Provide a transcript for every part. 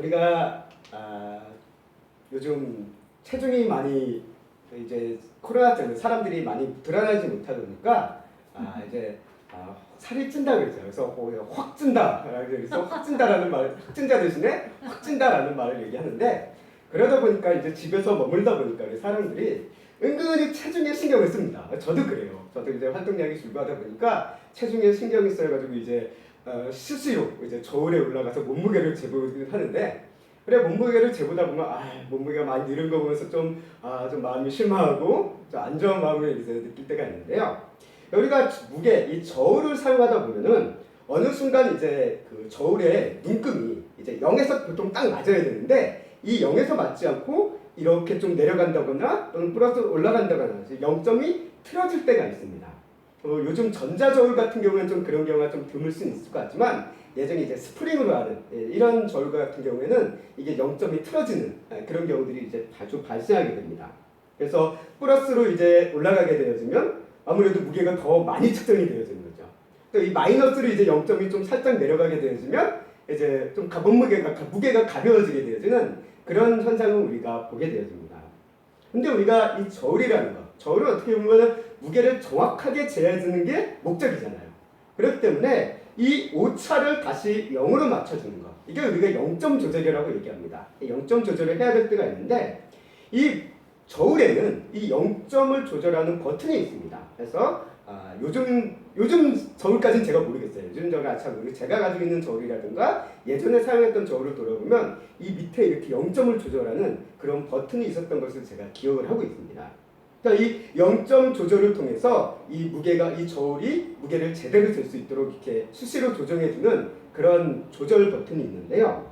우리가 요즘 체중이 많이 이제 코로나 때문에 사람들이 많이 드러나지 못하다 보니까 이제 살이 찐다 그러죠. 그래서 확 찐다. 그래서 확 찐다라는 말, 확 찐다 대신에 확 찐다라는 말을 얘기하는데, 그러다 보니까 이제 집에서 머물다 보니까 사람들이 은근히 체중에 신경을 씁니다. 저도 그래요. 저도 이제 활동량이 줄고하다 보니까 체중에 신경이 써가지고 이제 스스로 이제 저울에 올라가서 몸무게를 재보긴 하는데, 그래 몸무게를 재보다 보면 몸무게가 많이 늘은 거 보면서 좀 마음이 실망하고 좀 안 좋은 마음을 이제 느낄 때가 있는데요. 우리가 무게 이 저울을 사용하다 보면은 어느 순간 이제 그 저울의 눈금이 이제 0에서 보통 딱 맞아야 되는데, 이 0에서 맞지 않고 이렇게 좀 내려간다거나 또는 플러스 올라간다거나 0점이 틀어질 때가 있습니다. 요즘 전자저울 같은 경우는 좀 그런 경우가 좀 드물 수는 있을 것 같지만, 예전에 이제 스프링으로 하는 이런 저울 같은 경우에는 이게 0점이 틀어지는 그런 경우들이 이제 자주 발생하게 됩니다. 그래서 플러스로 이제 올라가게 되어지면 아무래도 무게가 더 많이 측정이 되어지는 거죠. 또 이 마이너스로 이제 0점이 좀 살짝 내려가게 되어지면 이제 좀 무게가 가벼워지게 되어지는 그런 현상을 우리가 보게 되어집니다. 근데 우리가 이 저울이라는 거, 저울은 어떻게 보면 무게를 정확하게 재야되는 게 목적이잖아요. 그렇기 때문에 이 오차를 다시 0으로 맞춰주는 것, 이게 우리가 0점 조절이라고 얘기합니다. 0점 조절을 해야 될 때가 있는데, 이 저울에는 이 0점을 조절하는 버튼이 있습니다. 그래서 요즘 저울까지는 제가 모르겠어요. 요즘 저울은 잘 모르겠어요. 제가 가지고 있는 저울이라든가 예전에 사용했던 저울을 돌아보면 이 밑에 이렇게 0점을 조절하는 그런 버튼이 있었던 것을 제가 기억을 하고 있습니다. 그러니까 이 0점 조절을 통해서 이 저울이 무게를 제대로 잴 수 있도록 이렇게 수시로 조정해주는 그런 조절 버튼이 있는데요.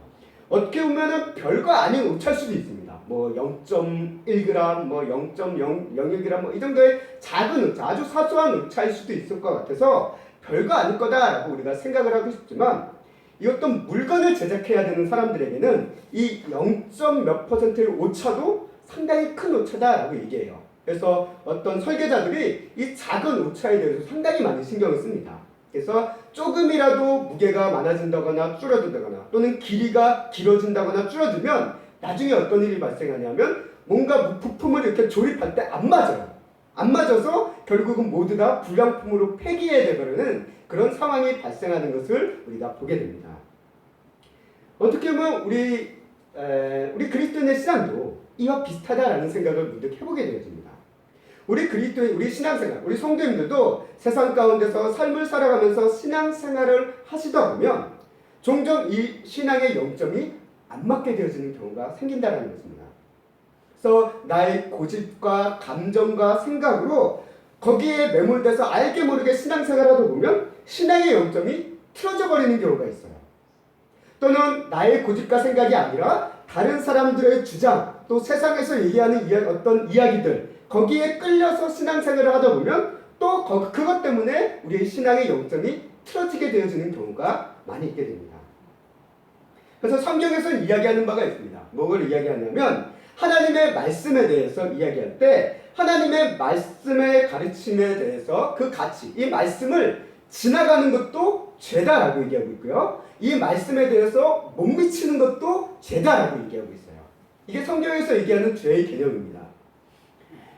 어떻게 보면은 별거 아닌 오차일 수도 있습니다. 뭐 0.1g, 뭐 0.01g, 뭐 이 정도의 작은 오차, 아주 사소한 오차일 수도 있을 것 같아서 별거 아닐 거다라고 우리가 생각을 하고 싶지만, 이 어떤 물건을 제작해야 되는 사람들에게는 이 0. 몇 %의 오차도 상당히 큰 오차다라고 얘기해요. 그래서 어떤 설계자들이 이 작은 오차에 대해서 상당히 많이 신경을 씁니다. 그래서 조금이라도 무게가 많아진다거나 줄어든다거나 또는 길이가 길어진다거나 줄어들면 나중에 어떤 일이 발생하냐면 뭔가 부품을 이렇게 조립할 때 안 맞아요. 안 맞아서 결국은 모두 다 불량품으로 폐기해야 되버리는 그런 상황이 발생하는 것을 우리가 보게 됩니다. 어떻게 보면 우리 그리스도인의 신앙도 이와 비슷하다라는 생각을 문득 해보게 되어집니다. 우리 신앙생활, 우리 성도님들도 세상 가운데서 삶을 살아가면서 신앙생활을 하시다 보면 종종 이 신앙의 0점이 안 맞게 되어지는 경우가 생긴다는 것입니다. 그래서 나의 고집과 감정과 생각으로 거기에 매몰돼서 알게 모르게 신앙생활을 하다 보면 신앙의 0점이 틀어져 버리는 경우가 있어요. 또는 나의 고집과 생각이 아니라 다른 사람들의 주장, 또 세상에서 얘기하는 어떤 이야기들, 거기에 끌려서 신앙생활을 하다 보면 또 그것 때문에 우리의 신앙의 0점이 틀어지게 되어지는 경우가 많이 있게 됩니다. 그래서 성경에서 이야기하는 바가 있습니다. 뭐를 이야기하냐면 하나님의 말씀에 대해서 이야기할 때 하나님의 말씀의 가르침에 대해서 그 가치, 이 말씀을 지나가는 것도 죄다라고 얘기하고 있고요. 이 말씀에 대해서 못 미치는 것도 죄다라고 얘기하고 있어요. 이게 성경에서 얘기하는 죄의 개념입니다.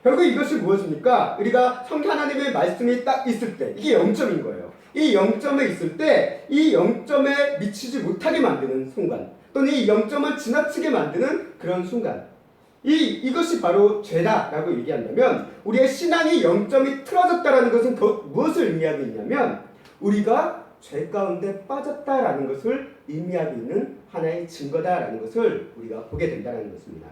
결국 이것이 무엇입니까? 우리가 하나님의 말씀이 딱 있을 때 이게 0점인 거예요. 이 0점에 있을 때 이 0점에 미치지 못하게 만드는 순간, 또는 이 0점을 지나치게 만드는 그런 순간, 이것이 바로 죄다라고 얘기한다면 우리의 신앙이 0점이 틀어졌다라는 것은 무엇을 의미하고 있냐면 우리가 죄 가운데 빠졌다라는 것을 의미하고 있는 하나의 증거다라는 것을 우리가 보게 된다는 것입니다.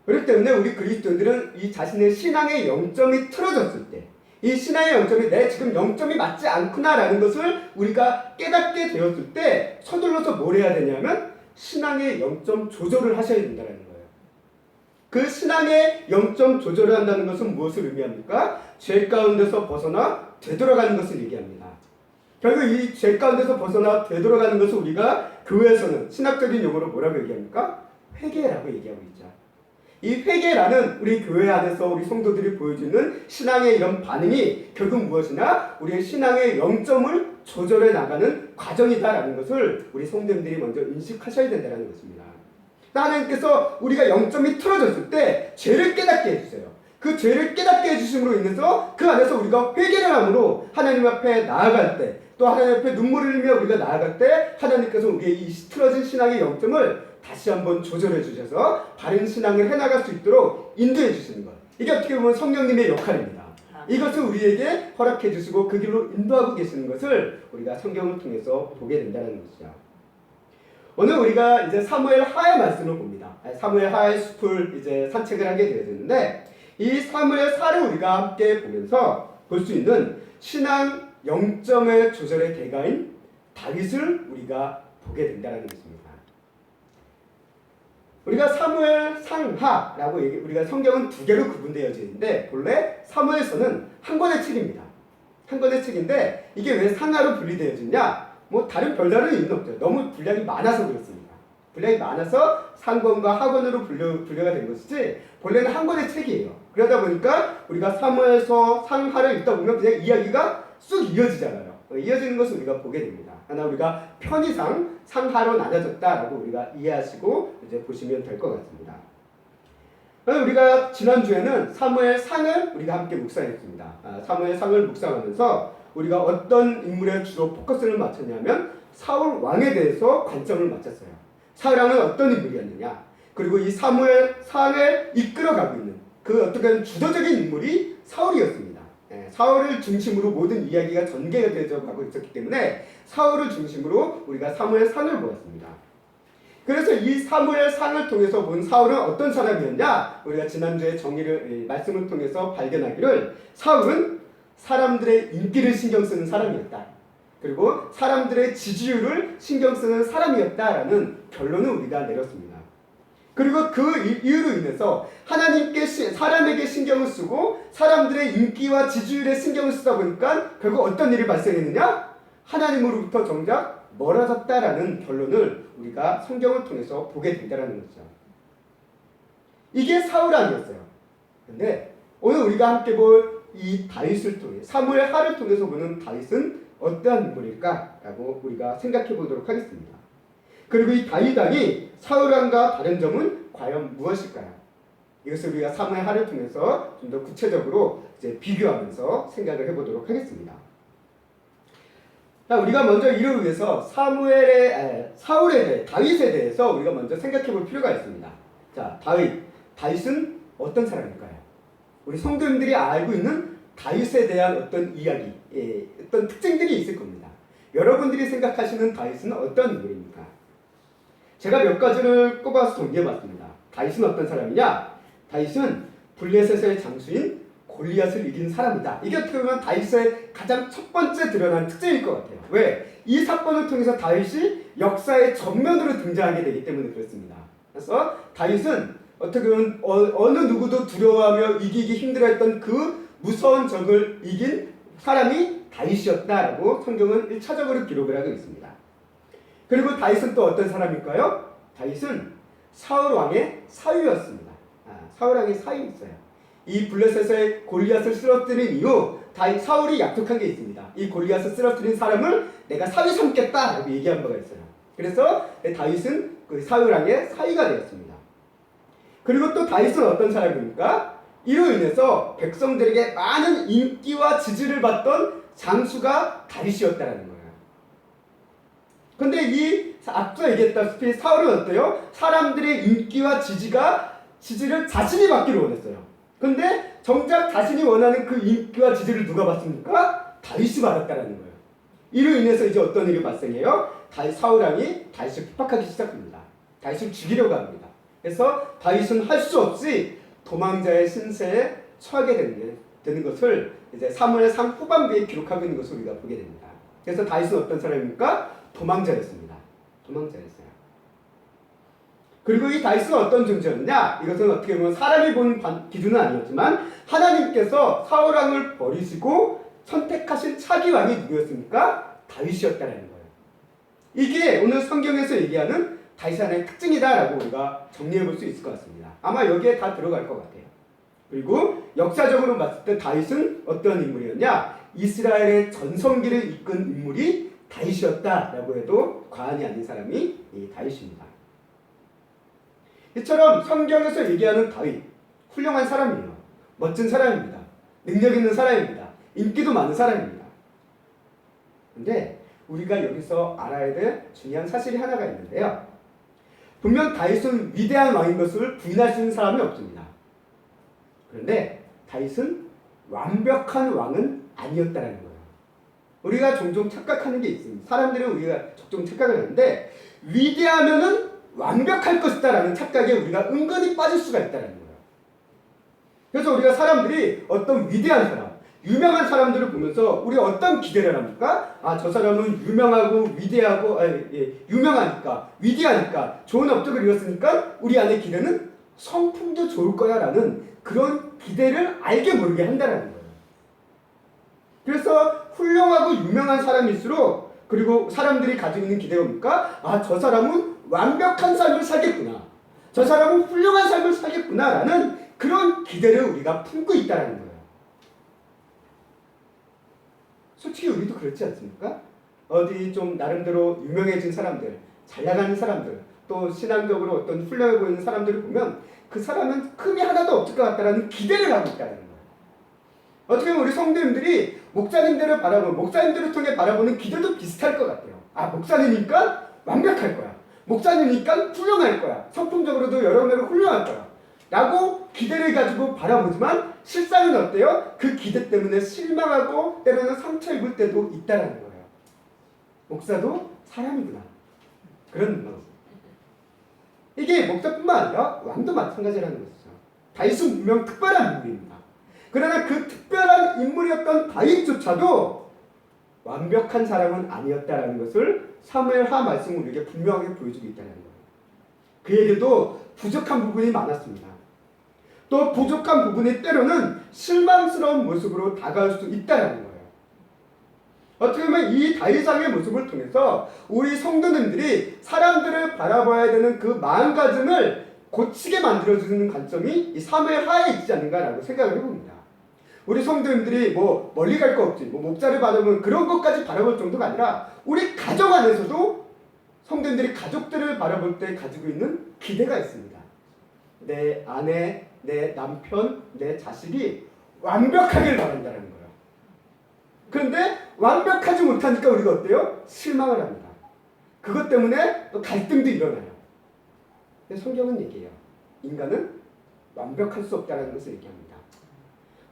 그렇기 때문에 우리 그리스도인들은 이 자신의 신앙의 0점이 틀어졌을 때, 이 신앙의 0점이 내 지금 0점이 맞지 않구나라는 것을 우리가 깨닫게 되었을 때 서둘러서 뭘 해야 되냐면 신앙의 0점 조절을 하셔야 된다는 거예요. 그 신앙의 0점 조절을 한다는 것은 무엇을 의미합니까? 죄 가운데서 벗어나 되돌아가는 것을 얘기합니다. 결국 이 죄 가운데서 벗어나 되돌아가는 것을 우리가 교회에서는 신학적인 용어로 뭐라고 얘기합니까? 회개라고 얘기하고 있죠. 이 회개라는 우리 교회 안에서 우리 성도들이 보여주는 신앙의 이런 반응이 결국 무엇이냐? 우리의 신앙의 영점을 조절해 나가는 과정이다라는 것을 우리 성도님들이 먼저 인식하셔야 된다는 것입니다. 하나님께서 우리가 영점이 틀어졌을 때 죄를 깨닫게 해주세요. 그 죄를 깨닫게 해주심으로 인해서 그 안에서 우리가 회개를 함으로 하나님 앞에 나아갈 때, 또 하나님 앞에 눈물을 흘리며 우리가 나아갈 때 하나님께서 우리의 이 틀어진 신앙의 영점을 다시 한번 조절해 주셔서 바른 신앙을 해나갈 수 있도록 인도해 주시는 것. 이게 어떻게 보면 성령님의 역할입니다. 이것을 우리에게 허락해 주시고 그 길로 인도하고 계시는 것을 우리가 성경을 통해서 보게 된다는 것이죠. 오늘 우리가 이제 사무엘 하의 말씀을 봅니다. 사무엘 하의 숲을 이제 산책을 하게 되었는데 이 사무엘 사를 우리가 함께 보면서 볼 수 있는 신앙 영점의 조절의 대가인 다윗을 우리가 보게 된다는 것입니다. 우리가 사무엘 상하라고 우리가 성경은 두 개로 구분되어져 있는데 본래 사무엘서는 한 권의 책입니다. 한 권의 책인데 이게 왜 상하로 분리되어지냐? 뭐 다른 별다른 이유는 없죠. 너무 분량이 많아서 그렇습니다. 분량이 많아서 상권과 하권으로 분류가 된 것이지 본래는 한 권의 책이에요. 그러다 보니까 우리가 사무엘서 상하를 읽다 보면 그냥 이야기가 쑥 이어지잖아요. 이어지는 것을 우리가 보게 됩니다. 하나 우리가 편의상 상하로 나눠졌다라고 우리가 이해하시고 이제 보시면 될 것 같습니다. 우리가 지난주에는 사무엘 상을 우리가 함께 묵상했습니다. 사무엘 상을 묵상하면서 우리가 어떤 인물에 주로 포커스를 맞췄냐면 사울 왕에 대해서 관점을 맞췄어요. 사울 왕은 어떤 인물이었느냐, 그리고 이 사무엘 상을 이끌어가고 있는 그 어떻게 주도적인 인물이 사울이었습니다. 사울을 중심으로 모든 이야기가 전개가 되어 가고 있었기 때문에 사울을 중심으로 우리가 사무엘 상을 보았습니다. 그래서 이 사무엘 상을 통해서 본 사울은 어떤 사람이었냐? 우리가 지난주에 말씀을 통해서 발견하기를 사울은 사람들의 인기를 신경 쓰는 사람이었다. 그리고 사람들의 지지율을 신경 쓰는 사람이었다라는 결론을 우리가 내렸습니다. 그리고 그 이유로 인해서 하나님께 사람에게 신경을 쓰고 사람들의 인기와 지지율에 신경을 쓰다 보니까 결국 어떤 일이 발생했느냐? 하나님으로부터 정작 멀어졌다라는 결론을 우리가 성경을 통해서 보게 된다는 것이죠. 이게 사울 왕이었어요. 근데 오늘 우리가 함께 볼 이 다윗을 통해 사무엘 하를 통해서 보는 다윗은 어떠한 인물일까라고 우리가 생각해 보도록 하겠습니다. 그리고 이 다윗 왕이 사울 왕과 다른 점은 과연 무엇일까요? 이것을 우리가 사무엘 하를 통해서 좀 더 구체적으로 이제 비교하면서 생각을 해보도록 하겠습니다. 자, 우리가 먼저 이를 위해서 사울에 대해 다윗에 대해서 우리가 먼저 생각해 볼 필요가 있습니다. 자, 다윗은 어떤 사람일까요? 우리 성도님들이 알고 있는 다윗에 대한 어떤 이야기, 어떤 특징들이 있을 겁니다. 여러분들이 생각하시는 다윗은 어떤 인물입니까? 제가 몇 가지를 꼽아서 정리해봤습니다. 다윗은 어떤 사람이냐? 다윗은 블레셋의 장수인 골리앗을 이긴 사람이다. 이게 어떻게 보면 다윗의 가장 첫 번째 드러난 특징일 것 같아요. 왜? 이 사건을 통해서 다윗이 역사의 전면으로 등장하게 되기 때문에 그렇습니다. 그래서 다윗은 어떻게 보면 어느 누구도 두려워하며 이기기 힘들어했던 그 무서운 적을 이긴 사람이 다윗이었다라고 성경은 1차적으로 기록을 하고 있습니다. 그리고 다윗은 또 어떤 사람일까요? 다윗은 사울 왕의 사위였습니다. 사울 왕의 사위였어요. 이 블레셋의 골리앗을 쓰러뜨린 이후 사울이 약속한 게 있습니다. 이 골리앗을 쓰러뜨린 사람을 내가 사위 삼겠다라고 얘기한 바가 있어요. 그래서 다윗은 그 사울 왕의 사위가 되었습니다. 그리고 또 다윗은 어떤 사람입니까? 이로 인해서 백성들에게 많은 인기와 지지를 받던 장수가 다윗이었다라는 거예요. 근데 이 앞서 얘기했다시피 사울은 어때요? 사람들의 인기와 지지를 자신이 받기를 원했어요. 근데 정작 자신이 원하는 그 인기와 지지를 누가 받습니까? 다윗이 받았다라는 거예요. 이로 인해서 이제 어떤 일이 발생해요? 사울 왕이 다윗을 핍박하기 시작합니다. 다윗을 죽이려고 합니다. 그래서 다윗은 할 수 없이 도망자의 신세에 처하게 되는 것을 이제 사무엘상 후반부에 기록하고 있는 것을 우리가 보게 됩니다. 그래서 다윗은 어떤 사람입니까? 도망자였습니다. 도망자였어요. 그리고 이 다윗은 어떤 존재였냐? 이것은 어떻게 보면 사람이 본 기준은 아니었지만 하나님께서 사울 왕을 버리시고 선택하신 차기 왕이 누구였습니까? 다윗이었다는 거예요. 이게 오늘 성경에서 얘기하는 다윗의 하나의 특징이다라고 우리가 정리해 볼 수 있을 것 같습니다. 아마 여기에 다 들어갈 것 같아요. 그리고 역사적으로 봤을 때 다윗은 어떤 인물이었냐? 이스라엘의 전성기를 이끈 인물이 다윗이었다라고 해도 과언이 아닌 사람이 이 다윗입니다. 이처럼 성경에서 얘기하는 다윗, 훌륭한 사람이에요. 멋진 사람입니다. 능력 있는 사람입니다. 인기도 많은 사람입니다. 근데 우리가 여기서 알아야 될 중요한 사실이 하나가 있는데요. 분명 다윗은 위대한 왕인 것을 부인할 수 있는 사람이 없습니다. 그런데 다윗은 완벽한 왕은 아니었다는 거예요. 우리가 종종 착각하는 게 있습니다. 사람들은 우리가 종종 착각을 하는데 위대하면은 완벽할 것이다라는 착각에 우리가 은근히 빠질 수가 있다는 거예요. 그래서 우리가 사람들이 어떤 위대한 사람, 유명한 사람들을 보면서 우리가 어떤 기대를 합니까? 아, 저 사람은 유명하고 위대하고 유명하니까 위대하니까 좋은 업적을 이뤘으니까 우리 안에 기대는 성품도 좋을 거야 라는 그런 기대를 알게 모르게 한다는 거예요. 그래서 훌륭하고 유명한 사람일수록 그리고 사람들이 가지고 있는 기대가 뭡니까? 아, 저 사람은 완벽한 삶을 살겠구나. 저 사람은 훌륭한 삶을 살겠구나 라는 그런 기대를 우리가 품고 있다는 거예요. 솔직히 우리도 그렇지 않습니까? 어디 좀 나름대로 유명해진 사람들, 잘 나가는 사람들, 또 신앙적으로 어떤 훌륭해 보이는 사람들을 보면 그 사람은 흠이 하나도 없을 것 같다는 기대를 하고 있다는 거예요. 어떻게 보면 우리 성도님들이 목사님들을 바라보는, 목사님들을 통해 바라보는 기대도 비슷할 것 같아요. 아, 목사님이니까 완벽할 거야. 목사님이니까 훌륭할 거야. 성품적으로도 여러모로 훌륭할 거야. 라고 기대를 가지고 바라보지만 실상은 어때요? 그 기대 때문에 실망하고 때로는 상처 입을 때도 있다는 거예요. 목사도 사람이구나. 그런 거. 이게 목사뿐만 아니라 왕도 마찬가지라는 것이죠. 다윗은 분명 특별한 인물입니다. 그러나 그 특별한 인물이었던 다윗조차도 완벽한 사람은 아니었다라는 것을 사무엘하 말씀은 우리에게 분명하게 보여주고 있다는 거예요. 그에게도 부족한 부분이 많았습니다. 또 부족한 부분이 때로는 실망스러운 모습으로 다가올 수 있다는 거예요. 어떻게 보면 이 다윗왕의 모습을 통해서 우리 성도님들이 사람들을 바라봐야 되는 그 마음가짐을 고치게 만들어주는 관점이 이 사무엘하에 있지 않는가라고 생각을 해봅니다. 우리 성도님들이 뭐 멀리 갈 거 없지, 뭐 목자를 바라보면 그런 것까지 바라볼 정도가 아니라 우리 가정 안에서도 성도님들이 가족들을 바라볼 때 가지고 있는 기대가 있습니다. 내 아내, 내 남편, 내 자식이 완벽하길 바란다는 거예요. 그런데 완벽하지 못하니까 우리가 어때요? 실망을 합니다. 그것 때문에 또 갈등도 일어나요. 근데 성경은 얘기해요. 인간은 완벽할 수 없다는 것을 얘기합니다.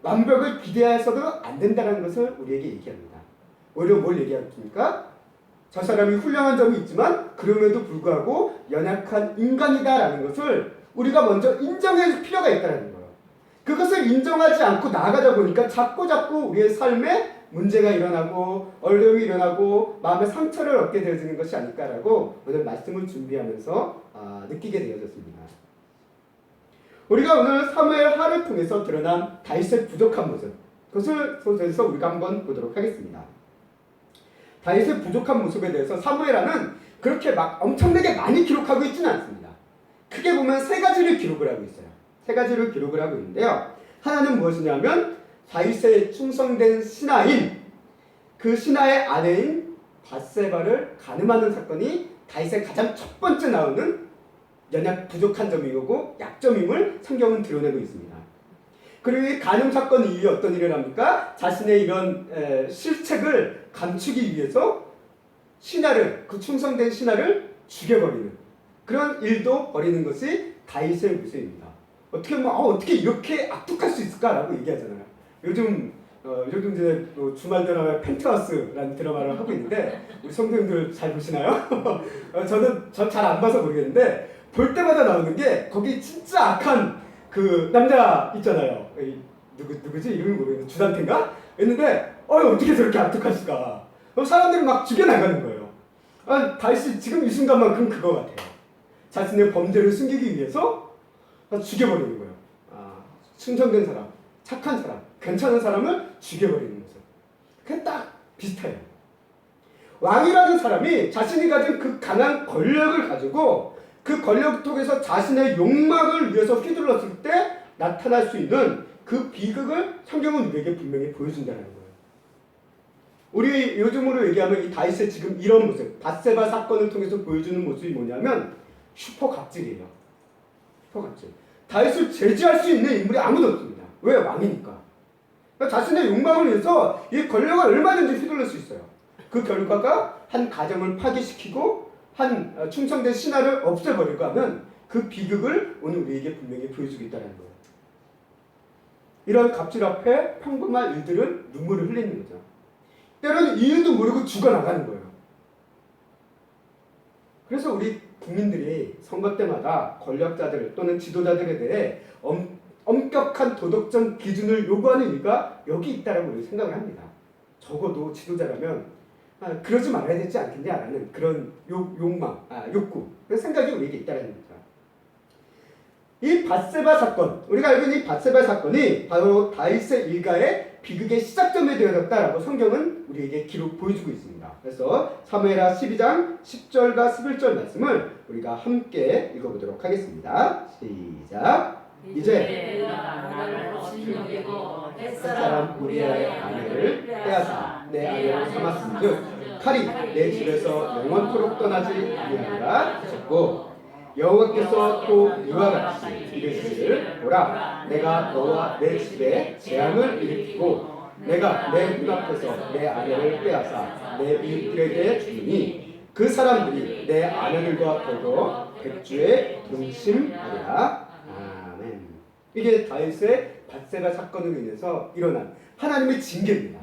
완벽을 기대해서도 안 된다는 것을 우리에게 얘기합니다. 오히려 뭘 얘기합니까? 저 사람이 훌륭한 점이 있지만 그럼에도 불구하고 연약한 인간이다라는 것을 우리가 먼저 인정해줄 필요가 있다는 거예요. 그것을 인정하지 않고 나아가다 보니까 자꾸 우리의 삶에 문제가 일어나고 어려움이 일어나고 마음의 상처를 얻게 되어지는 것이 아닐까라고 오늘 말씀을 준비하면서 느끼게 되어졌습니다. 우리가 오늘 사무엘하를 통해서 드러난 다윗의 부족한 모습, 그것을 소설에서 우리가 한번 보도록 하겠습니다. 다윗의 부족한 모습에 대해서 사무엘하는 그렇게 막 엄청나게 많이 기록하고 있지는 않습니다. 크게 보면 세 가지를 기록을 하고 있어요. 세 가지를 기록을 하고 있는데요. 하나는 무엇이냐면 다윗의 충성된 신하인 그 신하의 아내인 밧세바를 간음하는 사건이 다윗의 가장 첫 번째 나오는 연약 부족한 점이고 약점임을 성경은 드러내고 있습니다. 그리고 이 간음 사건 이후에 어떤 일을 합니까? 자신의 이런 실책을 감추기 위해서 신하를, 그 충성된 신하를 죽여버리는 그런 일도 벌이는 것이 다윗의 모습입니다. 어떻게 보면 어떻게 이렇게 악독할 수 있을까라고 얘기하잖아요. 요즘 이제 주말 드라마 펜트하우스라는 드라마를 하고 있는데 우리 성도님들 잘 보시나요? 전 잘 안 봐서 모르겠는데 볼 때마다 나오는 게 거기 진짜 악한 그 남자 있잖아요. 누구지? 이름이 모르겠는데 주단태인가? 했는데 어떻게 저렇게 악독할 수가? 사람들이 막 죽여나가는 거예요. 다윗이 지금 이 순간만큼 그거 같아요. 자신의 범죄를 숨기기 위해서 죽여버리는 거예요. 충성된 사람, 착한 사람, 괜찮은 사람을 죽여버리는 모습. 그게 딱 비슷해요. 왕이라는 사람이 자신이 가진 그 강한 권력을 가지고 그 권력을 통해서 자신의 욕망을 위해서 휘둘렀을 때 나타날 수 있는 그 비극을 성경은 우리에게 분명히 보여준다는 거예요. 우리 요즘으로 얘기하면 이 다윗의 지금 이런 모습, 밧세바 사건을 통해서 보여주는 모습이 뭐냐면 슈퍼 갑질이에요. 슈퍼 갑질. 다윗을 제지할 수 있는 인물이 아무도 없습니다. 왜? 왕이니까. 그러니까 자신의 욕망을 위해서 이 권력을 얼마든지 휘둘릴 수 있어요. 그 결과가 한 가정을 파괴시키고 한 충성된 신하를 없애버리고 하면 그 비극을 오늘 우리에게 분명히 보여주겠다는 거예요. 이런 갑질 앞에 평범한 일들은 눈물을 흘리는 거죠. 때로는 이유도 모르고 죽어나가는 거예요. 그래서 우리 국민들이 선거 때마다 권력자들 또는 지도자들에 대해 엄격한 도덕적 기준을 요구하는 이유가 여기 있다라고 우리 생각을 합니다. 적어도 지도자라면 그러지 말아야 되지 않겠냐라는 그런 욕망, 욕구, 그런 생각이 우리에게 있다는 겁니다. 이 밧세바 사건, 우리가 알고 있는 이 밧세바 사건이 바로 다윗의 일가의 비극의 시작점이 되어졌다라고 성경은 우리에게 보여주고 있습니다. 그래서 사무엘하 12장 10절과 11절 말씀을 우리가 함께 읽어보도록 하겠습니다. 시작. 이제 햇사람 우리아의 아내를 빼앗아 내 아내로 삼았은즉 칼이 내 집에서 영원토록 떠나지 아니하리라 하셨고 여호와께서 또 이와 같이 이르시기를 보라 내가 너와 내 집에 재앙을 일으키고 내가 내 눈앞에서 내 아내를 빼앗아 내 이웃들에게 주니 그 사람들이 내 아내들과 더불어 백주에 동심하리라. 아멘. 이게 다윗의 밧세바 사건으로 인해서 일어난 하나님의 징계입니다.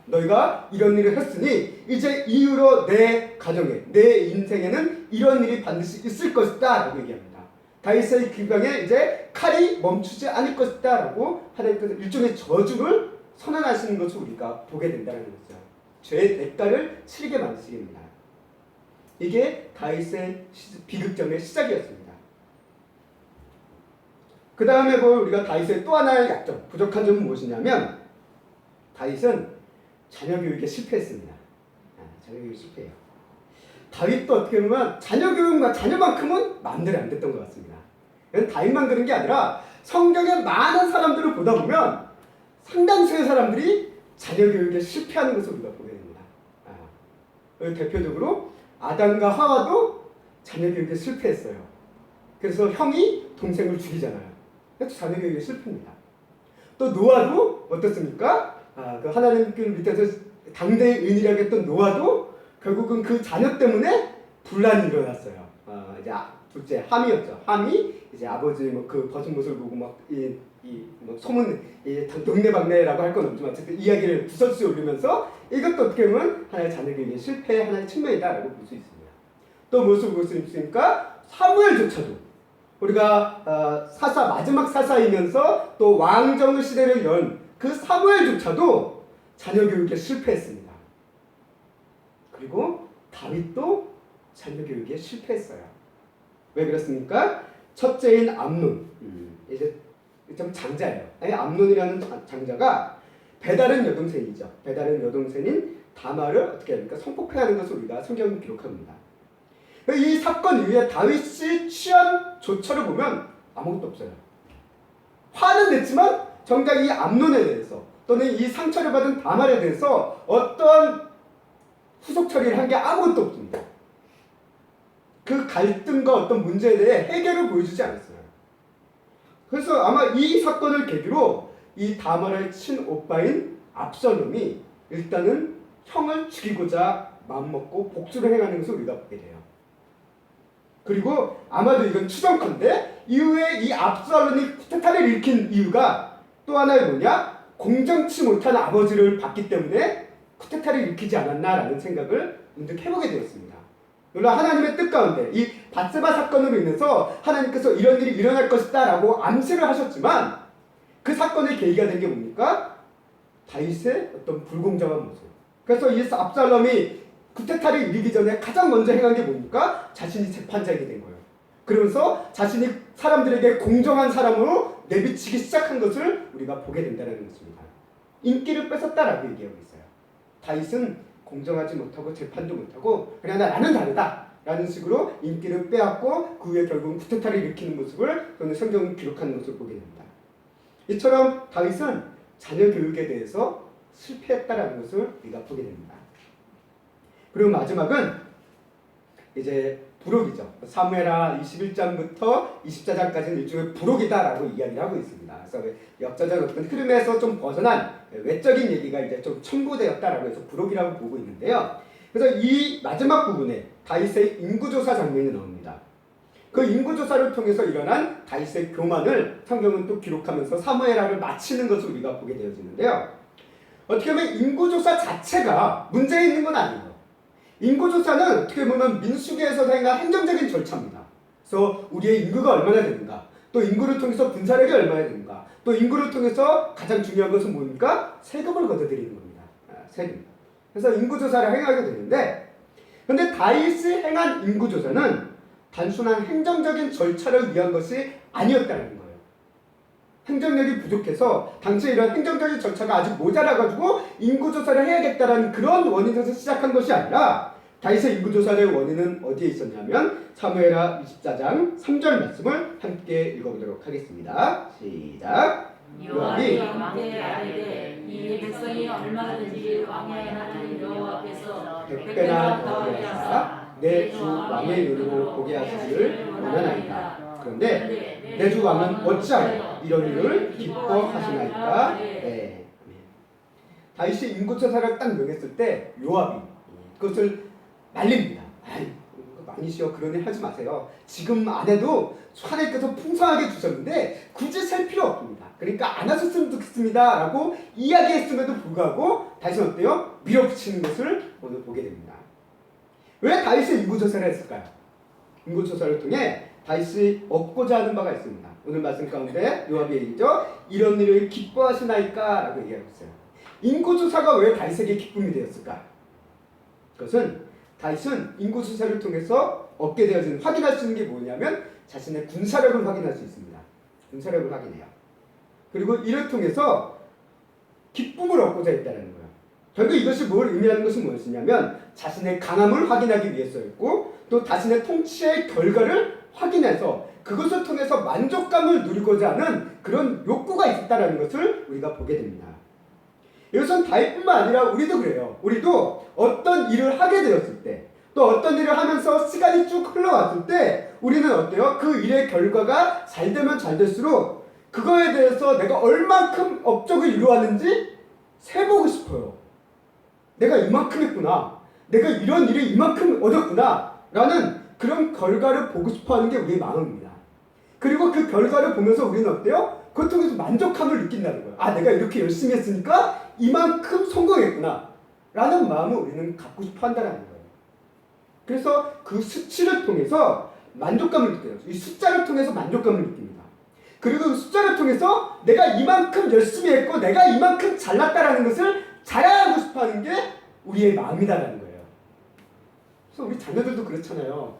너희가 이런 일을 했으니 이제 이후로 내 가정에 내 인생에는 이런 일이 반드시 있을 것이다 라고 얘기합니다. 다윗의 귀방에 이제 칼이 멈추지 않을 것이다 라고 하나님께서 일종의 저주를 선언하시는 것을 우리가 보게 된다는 거죠. 죄의 대가를 치르게 만드십니다. 이게 다윗의 비극점의 시작이었습니다. 그 다음에 우리가 다윗의 또 하나의 약점, 부족한 점은 무엇이냐면 다윗은 자녀 교육에 실패했습니다. 자녀 교육 실패해요. 다윗도 어떻게 보면 자녀 교육과 자녀만큼은 마음대로 안 됐던 것 같습니다. 다윗만 그런 게 아니라 성경에 많은 사람들을 보다 보면 상당수의 사람들이 자녀 교육에 실패하는 것을 우리가 보게 됩니다. 대표적으로 아담과 하와도 자녀 교육에 실패했어요. 그래서 형이 동생을 죽이잖아요. 그래서 자녀 교육에 실패입니다. 또 노아도 어떻습니까? 그 하나님께 밑에서 당대의 은이라고 했던 노아도 결국은 그 자녀 때문에 분란이 일어났어요. 이제 둘째 함이었죠. 함이 이제 아버지 그 벗은 모습을 보고 뭐 소문 동네방네라고 할 건 없지만 어쨌든 이야기를 부서지게 올리면서 이것도 어떻게 보면 하나의 자녀 교육의 실패 하나의 측면이다라고 볼 수 있습니다. 또 무엇을 볼 수 있습니까? 사무엘조차도 우리가 마지막 사사이면서 또 왕정 시대를 연 그 사무엘조차도 자녀 교육에 실패했습니다. 그리고 다윗도 자녀 교육에 실패했어요. 왜 그렇습니까? 첫째인 암논, 이제 좀 장자예요. 암논이라는 장자가 배다른 여동생이죠. 배다른 여동생인 다말을 어떻게 합니까? 성폭행하는 것을 우리가 성경에 기록합니다. 이 사건 이후에 다윗이 취한 조처를 보면 아무것도 없어요. 화는 냈지만 정작 이 암논에 대해서 또는 이 상처를 받은 다말에 대해서 어떤 후속 처리를 한 게 아무것도 없습니다. 그 갈등과 어떤 문제에 대해 해결을 보여주지 않았어요. 그래서 아마 이 사건을 계기로 이 다말의 친오빠인 압살롬이 일단은 형을 죽이고자 마음먹고 복수를 행하는 것을 우리가 보게 돼요. 그리고 아마도 이건 추정컨대 이후에 이 압살롬이 쿠데타를 일으킨 이유가 또 하나의 뭐냐? 공정치 못한 아버지를 봤기 때문에 쿠데타를 일으키지 않았나라는 생각을 문득 해보게 되었습니다. 물론 하나님의 뜻 가운데 이 밧세바 사건으로 인해서 하나님께서 이런 일이 일어날 것이다 라고 암시를 하셨지만 그 사건의 계기가 된 게 뭡니까? 다윗의 어떤 불공정한 모습. 그래서 이 압살롬이 쿠데타를 이루기 전에 가장 먼저 행한 게 뭡니까? 자신이 재판장이 된 거예요. 그러면서 자신이 사람들에게 공정한 사람으로 내비치기 시작한 것을 우리가 보게 된다는 것입니다. 인기를 뺏었다라고 얘기하고 있어요. 다윗은 공정하지 못하고 재판도 못하고 그러나 나는 다르다. 라는 식으로 인기를 빼앗고 그 후에 결국은 쿠데타를 일으키는 모습을 또는 성경은 기록하는 것을 보게 됩니다. 이처럼 다윗은 자녀 교육에 대해서 실패했다라는 것을 우리가 보게 됩니다. 그리고 마지막은 이제 부록이죠. 사무엘하 21장부터 24장까지는 일종의 부록이다라고 이야기를 하고 있습니다. 그래서 역사적 어떤 흐름에서 좀 벗어난 외적인 얘기가 이제 좀 첨부되었다라고 해서 부록이라고 보고 있는데요. 그래서 이 마지막 부분에 다윗의 인구조사 장면이 나옵니다. 그 인구조사를 통해서 일어난 다윗의 교만을 성경은 또 기록하면서 사무엘하를 마치는 것을 우리가 보게 되어지는데요. 어떻게 보면 인구조사 자체가 문제 있는 건 아니에요. 인구조사는 어떻게 보면 민수기에서 행한 행정적인 절차입니다. 그래서 우리의 인구가 얼마나 되는가, 또 인구를 통해서 분산력이 얼마나 되는가, 또 인구를 통해서 가장 중요한 것은 뭡니까? 세금을 걷어들이는 겁니다. 세금. 그래서 인구조사를 행하게 되는데, 그런데 다윗이 행한 인구조사는 단순한 행정적인 절차를 위한 것이 아니었다는 거예요. 행정력이 부족해서 당시에 이런 행정적인 절차가 아직 모자라가지고 인구조사를 해야겠다라는 그런 원인에서 시작한 것이 아니라 다윗의 인구조사의 원인은 어디에 있었냐면 사무엘하 24장 3절 말씀을 함께 읽어보도록 하겠습니다. 시작. 여호와의 왕께 아뢰되 이 백성이 얼마든지 왕의 하나님 여호와 앞에서 100배나 더하게 하사 내 주 왕의 눈으로 보게 하시기를 원하나이다. 그런데 내 주 왕은 어찌하여 이런 일을 기뻐하시나이까? 네. 다윗이 인구조사를 딱 명했을 때 요압이 그것을 말립니다. 아이, 많이 쉬어 그런 일 하지 마세요. 지금 안 해도 하나님께서 풍성하게 주셨는데 굳이 셀 필요 없습니다. 그러니까 안 하셨으면 좋겠습니다 라고 이야기했음에도 불구하고 다윗은 어때요? 밀어붙이는 것을 오늘 보게 됩니다. 왜 다윗이 인구조사를 했을까요? 인구조사를 통해 다윗이 얻고자 하는 바가 있습니다. 오늘 말씀 가운데 요압이 얘기죠. 이런 일을 기뻐하시나이까? 라고 얘기하고 있어요. 인구조사가 왜 다윗에게 기쁨이 되었을까? 그것은 다윗은 인구조사를 통해서 얻게 되어진 확인할 수 있는 게 뭐냐면 자신의 군사력을 확인할 수 있습니다. 군사력을 확인해요. 그리고 이를 통해서 기쁨을 얻고자 했다는 거예요. 결국 이것이 뭘 의미하는 것은 무엇이냐면 자신의 강함을 확인하기 위해서였고 또 자신의 통치의 결과를 확인해서 그것을 통해서 만족감을 누리고자 하는 그런 욕구가 있었다는 것을 우리가 보게 됩니다. 이것은 다윗뿐만 아니라 우리도 그래요. 우리도 어떤 일을 하게 되었을 때 또 어떤 일을 하면서 시간이 쭉 흘러왔을 때 우리는 어때요? 그 일의 결과가 잘 되면 잘 될수록 그거에 대해서 내가 얼만큼 업적을 이루었는지 세보고 싶어요. 내가 이만큼 했구나. 내가 이런 일을 이만큼 얻었구나. 라는 그런 결과를 보고 싶어하는 게 우리의 마음입니다. 그리고 그 결과를 보면서 우리는 어때요? 그것 통해서 만족감을 느낀다는 거예요. 아, 내가 이렇게 열심히 했으니까 이만큼 성공했구나. 라는 마음을 우리는 갖고 싶어 한다는 거예요. 그래서 그 수치를 통해서 만족감을 느껴요. 이 숫자를 통해서 만족감을 느낍니다. 그리고 그 숫자를 통해서 내가 이만큼 열심히 했고 내가 이만큼 잘났다라는 것을 자랑하고 싶어하는 게 우리의 마음이다라는 거예요. 그래서 우리 자녀들도 그렇잖아요.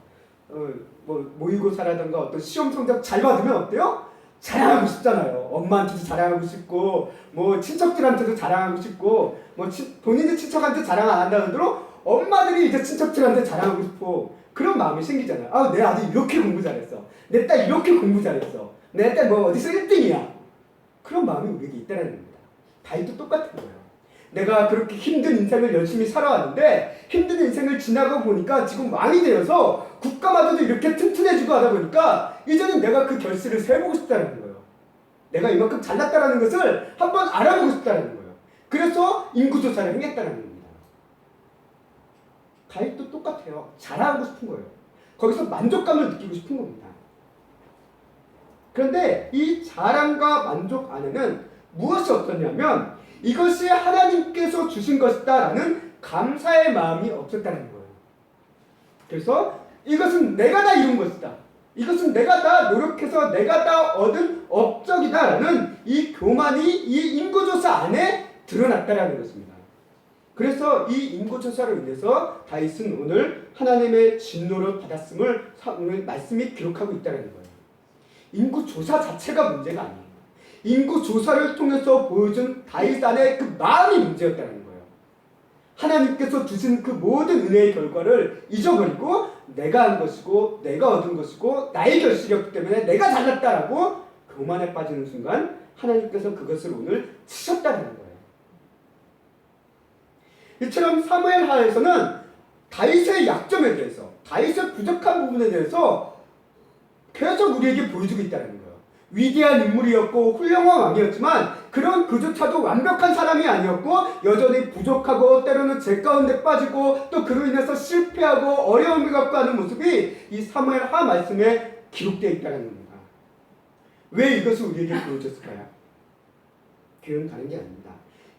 모의고사라든가 어떤 시험 성적 잘 받으면 어때요? 자랑하고 싶잖아요. 엄마한테도 자랑하고 싶고 뭐 친척들한테도 자랑하고 싶고 뭐 본인이 친척한테 자랑 안 한다는 대로 엄마들이 이제 친척들한테 자랑하고 싶어. 그런 마음이 생기잖아요. 아, 내 아들 이렇게 공부 잘했어. 내 딸 이렇게 공부 잘했어. 내 딸 뭐 어디서 1등이야. 그런 마음이 우리에게 있다는 겁니다. 다윗도 똑같은 거예요. 내가 그렇게 힘든 인생을 열심히 살아왔는데 힘든 인생을 지나고 보니까 지금 왕이 되어서 국가마저도 이렇게 튼튼해지고 하다 보니까 이제는 내가 그 결실을 세보고 싶다는 거예요. 내가 이만큼 잘났다는 것을 한번 알아보고 싶다는 거예요. 그래서 인구조사를 행했다는 겁니다. 다윗도 똑같아요. 자랑하고 싶은 거예요. 거기서 만족감을 느끼고 싶은 겁니다. 그런데 이 자랑과 만족 안에는 무엇이 없었냐면 이것이 하나님께서 주신 것이다라는 감사의 마음이 없었다는 거예요. 그래서 이것은 내가 다 이룬 것이다. 이것은 내가 다 노력해서 내가 다 얻은 업적이다라는 이 교만이 이 인구조사 안에 드러났다라는 것입니다. 그래서 이 인구조사로 인해서 다윗은 오늘 하나님의 진노를 받았음을 오늘 말씀이 기록하고 있다는 거예요. 인구조사 자체가 문제가 아니에요. 인구조사를 통해서 보여준 다윗 안의 그 마음이 문제였다는 거예요. 하나님께서 주신 그 모든 은혜의 결과를 잊어버리고 내가 한 것이고 내가 얻은 것이고 나의 결실이었기 때문에 내가 잘났다라고 교만에 빠지는 순간 하나님께서 그것을 오늘 치셨다는 거예요. 이처럼 사무엘하에서는 다윗의 약점에 대해서, 다윗의 부족한 부분에 대해서 계속 우리에게 보여주고 있다는 거예요. 위대한 인물이었고 훌륭한 왕이었지만 그런 그조차도 완벽한 사람이 아니었고 여전히 부족하고 때로는 죄 가운데 빠지고 또 그로 인해서 실패하고 어려움을 겪고 하는 모습이 이 사무엘하 말씀에 기록되어 있다는 겁니다. 왜 이것을 우리에게 보여줬을까요? 교훈 가는 게 아닙니다.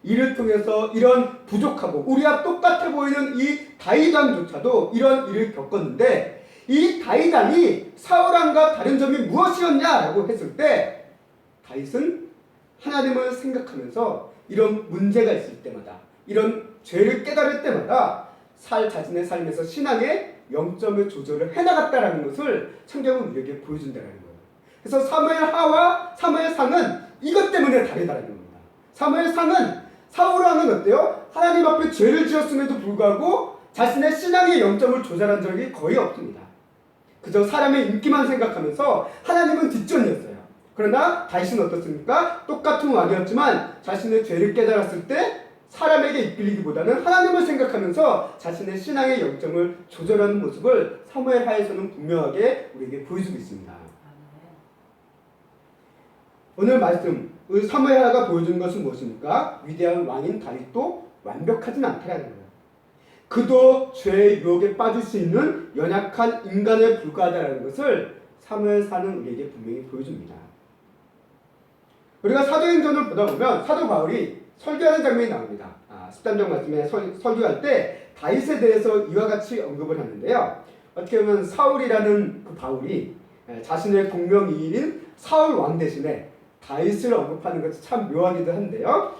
이를 통해서 이런 부족하고 우리와 똑같아 보이는 이 다윗왕조차도 이런 일을 겪었는데 이 다윗왕이 사울왕과 다른 점이 무엇이었냐라고 했을 때 다윗은 하나님을 생각하면서 이런 문제가 있을 때마다 이런 죄를 깨달을 때마다 자신의 삶에서 신앙의 영점을 조절을 해나갔다라는 것을 성경은 우리에게 보여준다는 거예요. 그래서 사무엘하와 사무엘상은 이것 때문에 다르다는 겁니다. 사무엘상은 사울왕은 어때요? 하나님 앞에 죄를 지었음에도 불구하고 자신의 신앙의 영점을 조절한 적이 거의 없습니다. 그저 사람의 인기만 생각하면서 하나님은 뒷전이었어요. 그러나 다윗은 어떻습니까? 똑같은 왕이었지만 자신의 죄를 깨달았을 때 사람에게 이끌리기보다는 하나님을 생각하면서 자신의 신앙의 영점을 조절하는 모습을 사무엘하에서는 분명하게 우리에게 보여주고 있습니다. 오늘 말씀 사무엘하가 보여주는 것은 무엇입니까? 위대한 왕인 다윗도 완벽하진 않다라는 거예요. 그도 죄의 유혹에 빠질 수 있는 연약한 인간에 불과하다는 것을 사무엘사는 우리에게 분명히 보여줍니다. 우리가 사도행전을 보다 보면 사도 바울이 설교하는 장면이 나옵니다. 13장 말씀에 설교할 때 다윗에 대해서 이와 같이 언급을 하는데요. 어떻게 보면 사울이라는 그 바울이 자신의 동명이인인 사울 왕 대신에 다윗을 언급하는 것이 참 묘하기도 한데요.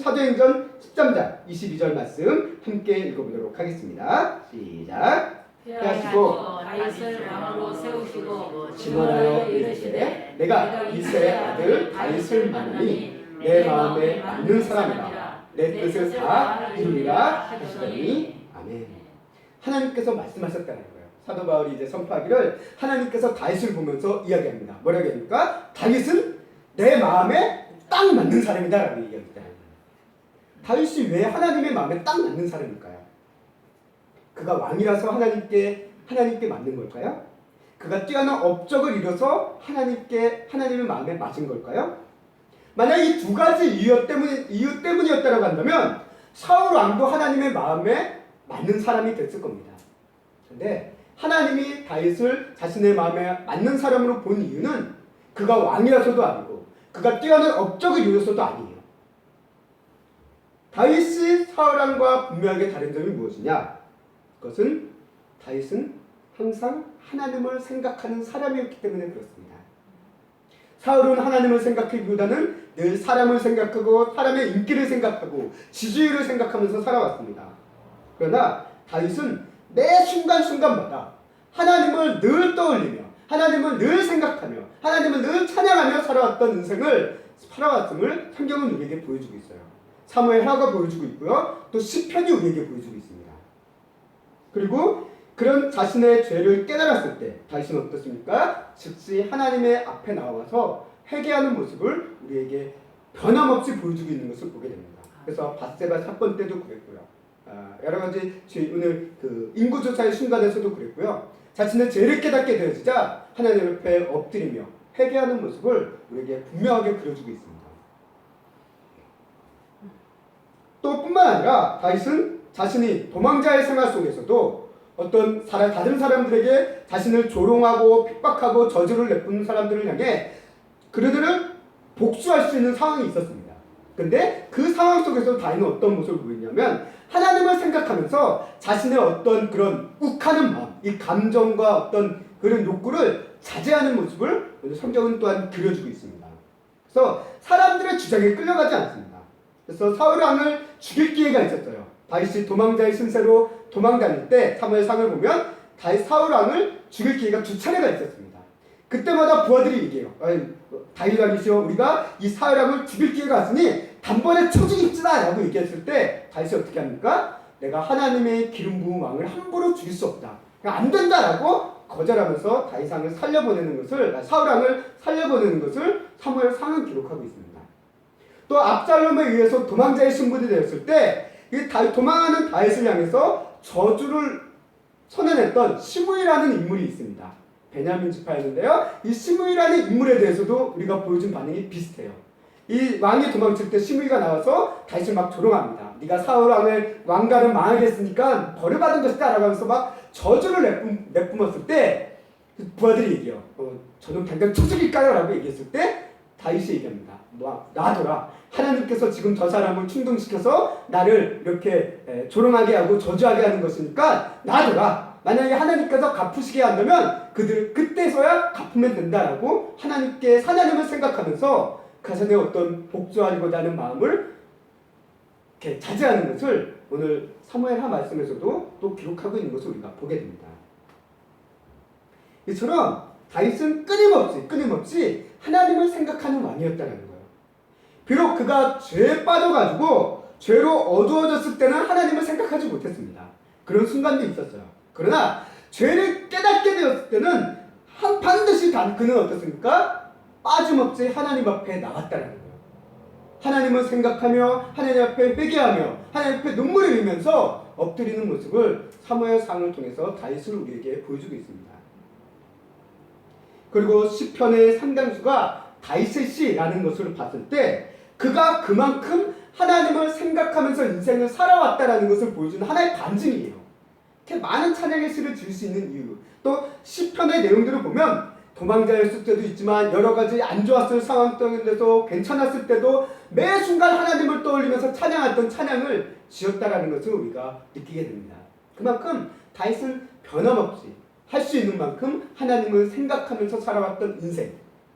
사도행전 13장 22절 말씀 함께 읽어보도록 하겠습니다. 시작. 하시고 다윗을 왕으로 세우시고 진언하여 이르시되 내가 이새의 아들 다윗을 만나니 내 마음에 맞는 사람이라 내 뜻을 다 이루리라 하시더니 아멘. 하나님께서 말씀하셨다는 거예요. 사도 바울이 이제 선포하기를 하나님께서 다윗을 보면서 이야기합니다. 뭐라고 합니까? 다윗은 내 마음에 딱 맞는 사람이다라고 얘기합니다. 다윗이 왜 하나님의 마음에 딱 맞는 사람일까요? 그가 왕이라서 하나님께 맞는 걸까요? 그가 뛰어난 업적을 이뤄서 하나님의 마음에 맞은 걸까요? 만약 이 두 가지 이유 때문이었다고 한다면 사울 왕도 하나님의 마음에 맞는 사람이 됐을 겁니다. 그런데 하나님이 다윗을 자신의 마음에 맞는 사람으로 본 이유는 그가 왕이라서도 아니고 그가 뛰어난 업적을 이루어서도 아니에요. 다윗이 사울왕과 분명하게 다른 점이 무엇이냐? 그것은 다윗은 항상 하나님을 생각하는 사람이었기 때문에 그렇습니다. 사울은 하나님을 생각하기보다는 늘 사람을 생각하고 사람의 인기를 생각하고 지지율을 생각하면서 살아왔습니다. 그러나 다윗은 매 순간순간마다 하나님을 늘 떠올리며 하나님을 늘 생각하며 하나님을 늘 찬양하며 살아왔던 인생을 살아왔음을 성경은 우리에게 보여주고 있어요. 사무엘하가 보여주고 있고요. 또 시편이 우리에게 보여주고 있습니다. 그리고 그런 자신의 죄를 깨달았을 때 다윗은 어떻습니까? 즉시 하나님의 앞에 나와서 회개하는 모습을 우리에게 변함없이 보여주고 있는 것을 보게 됩니다. 그래서 밧세바 사건 때도 그랬고요. 여러 가지 오늘 그 인구조사의 순간에서도 그랬고요. 자신의 죄를 깨닫게 되어지자 하나님 앞에 엎드리며 회개하는 모습을 우리에게 분명하게 그려주고 있습니다. 또 뿐만 아니라 다윗은 자신이 도망자의 생활 속에서도 어떤 다른 사람들에게 자신을 조롱하고 핍박하고 저주를 내뿜는 사람들을 향해 그들을 복수할 수 있는 상황이 있었습니다. 근데 그 상황 속에서 다윗은 어떤 모습을 보이냐면 하나님을 생각하면서 자신의 어떤 그런 욱하는 마음, 이 감정과 어떤 그런 욕구를 자제하는 모습을 성경은 또한 그려주고 있습니다. 그래서 사람들의 주장에 끌려가지 않습니다. 그래서 사울 왕을 죽일 기회가 있었어요. 다윗이 도망자의 신세로 도망다닐 때 사무엘상을 보면 사울 왕을 죽일 기회가 2차례가 있었습니다. 그때마다 부하들이 얘기해요. 다윗 왕이시여, 우리가 이 사울 왕을 죽일 기회가 왔으니 단번에 쳐 죽입시다 라고 얘기했을 때 다윗이 어떻게 합니까? 내가 하나님의 기름 부은 왕을 함부로 죽일 수 없다, 안 된다라고 거절하면서 다윗 왕을 살려보내는 것을, 사울 왕을 살려보내는 것을 사무엘상은 기록하고 있습니다. 또 압살롬에 의해서 도망자의 신분이 되었을 때 이 도망하는 다윗을 향해서 저주를 선언했던 시므이라는 인물이 있습니다. 베냐민 지파였는데요. 이 시므이라는 인물에 대해서도 우리가 보여준 반응이 비슷해요. 이 왕이 도망칠 때 시므이가 나와서 다윗을 막 조롱합니다. 네가 사울 왕을 왕가를 망하게 했으니까 벌을 받은 것이다 라고 하면서 막 저주를 내뿜었을 때 부하들이 얘기해요. 저는 당장 쳐 죽일까요? 라고 얘기했을 때 다윗이 얘기합니다. 놔둬라. 하나님께서 지금 저 사람을 충동시켜서 나를 이렇게 조롱하게 하고 저주하게 하는 것이니까 놔둬라. 만약에 하나님께서 갚으시게 한다면 그들 그때서야 갚으면 된다라고 하나님을 생각하면서 가정의 어떤 복수하려고자 하는 마음을 이렇게 자제하는 것을 오늘 사무엘하 말씀에서도 또 기록하고 있는 것을 우리가 보게 됩니다. 이처럼 다윗은 끊임없이 하나님을 생각하는 왕이었다는 거예요. 비록 그가 죄에 빠져가지고 죄로 어두워졌을 때는 하나님을 생각하지 못했습니다. 그런 순간도 있었어요. 그러나 죄를 깨닫게 되었을 때는 반드시 그는 어떻습니까? 빠짐없이 하나님 앞에 나왔다는 거예요. 하나님을 생각하며 하나님 앞에 회개하며 하나님 앞에 눈물을 흘리면서 엎드리는 모습을 사무엘상을 통해서 다윗을 우리에게 보여주고 있습니다. 그리고 시편의 상당수가 다윗의 시라는 것을 봤을 때 그가 그만큼 하나님을 생각하면서 인생을 살아왔다라는 것을 보여주는 하나의 반증이에요. 이렇게 많은 찬양의 시를 지을 수 있는 이유, 또 시편의 내용들을 보면 도망자였을 때도 있지만 여러 가지 안 좋았을 상황 때도 괜찮았을 때도 매 순간 하나님을 떠올리면서 찬양했던 찬양을 지었다라는 것을 우리가 느끼게 됩니다. 그만큼 다윗은 변함없이 할 수 있는 만큼 하나님을 생각하면서 살아왔던 인생,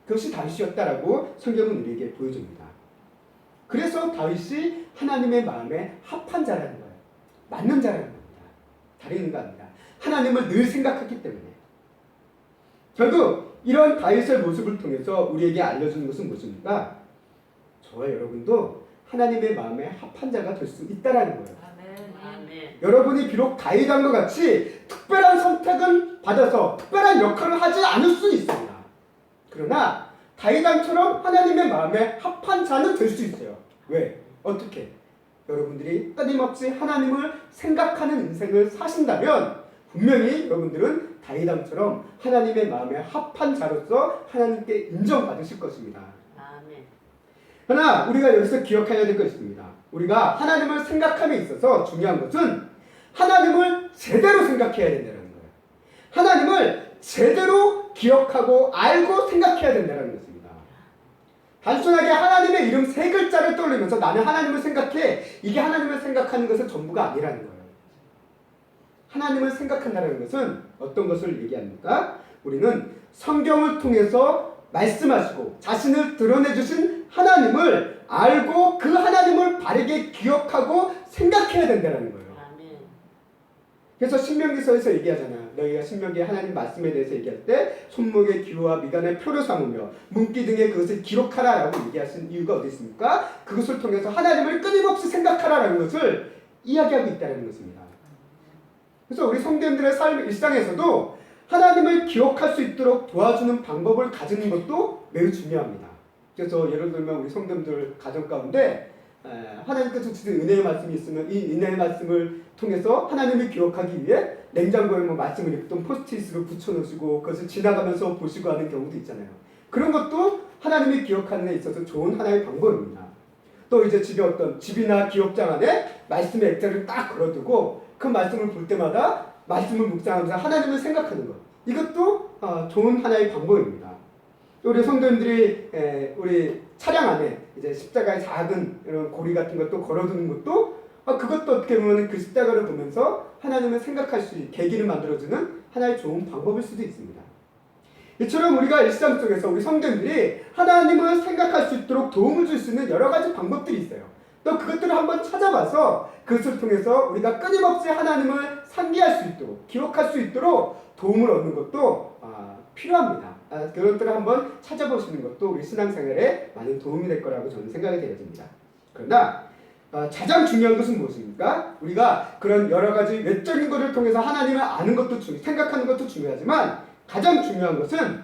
그것이 다윗이었다라고 성경은 우리에게 보여줍니다. 그래서 다윗이 하나님의 마음에 합한 자라는 거예요. 맞는 자라는 겁니다. 다른 거 아닙니다. 하나님을 늘 생각했기 때문에. 결국 이런 다윗의 모습을 통해서 우리에게 알려주는 것은 무엇입니까? 저와 여러분도 하나님의 마음에 합한 자가 될 수 있다라는 거예요. 아멘. 여러분이 비록 다윗 왕과 같이 특별한 선택을 받아서 특별한 역할을 하지 않을 수 있습니다. 그러나 다윗 왕처럼 하나님의 마음에 합한 자는 될 수 있어요. 왜? 어떻게? 여러분들이 끊임없이 하나님을 생각하는 인생을 사신다면 분명히 여러분들은 다윗 왕처럼 하나님의 마음에 합한 자로서 하나님께 인정받으실 것입니다. 아멘. 그러나 우리가 여기서 기억해야 될 것이 있습니다. 우리가 하나님을 생각함에 있어서 중요한 것은 하나님을 제대로 생각해야 된다는 거예요. 하나님을 제대로 기억하고 알고 생각해야 된다는 것입니다. 단순하게 하나님의 이름 3글자를 떠올리면서 나는 하나님을 생각해, 이게 하나님을 생각하는 것은 전부가 아니라는 거예요. 하나님을 생각한다는 것은 어떤 것을 얘기합니까? 우리는 성경을 통해서 말씀하시고 자신을 드러내주신 하나님을 알고 그 하나님을 바르게 기억하고 생각해야 된다는 거예요. 아멘. 그래서 신명기서에서 얘기하잖아요. 너희가 신명기의 하나님 말씀에 대해서 얘기할 때 손목의 기호와 미간의 표를 삼으며 문기 등에 그것을 기록하라라고 얘기하신 이유가 어디 있습니까? 그것을 통해서 하나님을 끊임없이 생각하라라는 것을 이야기하고 있다는 것입니다. 그래서 우리 성도님들의 삶 일상에서도 하나님을 기억할 수 있도록 도와주는 방법을 가지는 것도 매우 중요합니다. 그래서 예를 들면 우리 성도님들 가정 가운데 하나님께서 주신 은혜의 말씀이 있으면 이 은혜의 말씀을 통해서 하나님을 기억하기 위해 냉장고에 말씀을 읽던 포스트잇으로 붙여놓으시고 그것을 지나가면서 보시고 하는 경우도 있잖아요. 그런 것도 하나님을 기억하는 데 있어서 좋은 하나의 방법입니다. 또 이제 집이나 기업장 안에 말씀의 액자를 딱 걸어두고 그 말씀을 볼 때마다 말씀을 묵상하면서 하나님을 생각하는 것, 이것도 좋은 하나의 방법입니다. 우리 성도님들이 우리 차량 안에 이제 십자가의 작은 이런 고리 같은 것도 걸어두는 것도 그것도 어떻게 보면 그 십자가를 보면서 하나님을 생각할 수 있는 계기를 만들어주는 하나의 좋은 방법일 수도 있습니다. 이처럼 우리가 일상 속에서 우리 성도님들이 하나님을 생각할 수 있도록 도움을 줄 수 있는 여러 가지 방법들이 있어요. 또 그것들을 한번 찾아봐서 그것을 통해서 우리가 끊임없이 하나님을 상기할 수 있도록 기억할 수 있도록 도움을 얻는 것도 필요합니다. 그것들을 한번 찾아보시는 것도 우리 신앙생활에 많은 도움이 될 거라고 저는 생각이 되어집니다. 그러나 가장 중요한 것은 무엇입니까? 우리가 그런 여러 가지 외적인 것을 통해서 하나님을 아는 것도 생각하는 것도 중요하지만 가장 중요한 것은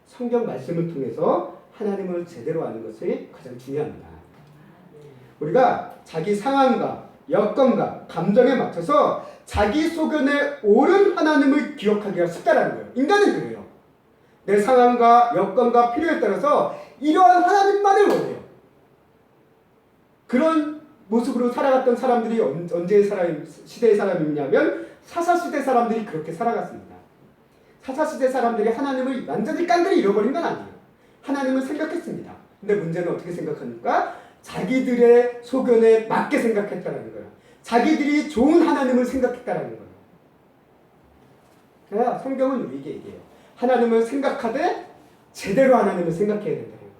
성경 말씀을 통해서 하나님을 제대로 아는 것이 가장 중요합니다. 우리가 자기 상황과 여건과 감정에 맞춰서 자기 소견에 옳은 하나님을 기억하기가 쉽다라는 거예요. 인간은 그래요. 내 상황과 여건과 필요에 따라서 이러한 하나님만을 원해요. 그런 모습으로 살아갔던 사람들이 언제의 시대의 사람이냐면 사사시대 사람들이 그렇게 살아갔습니다. 사사시대 사람들이 하나님을 완전히 깐들이 잃어버린 건 아니에요. 하나님을 생각했습니다. 근데 문제는 어떻게 생각합니까? 자기들의 소견에 맞게 생각했다는 거예요. 자기들이 좋은 하나님을 생각했다는 거예요. 그래서 성경은 우리에게 얘기해요. 하나님을 생각하되 제대로 하나님을 생각해야 된다는 거예요.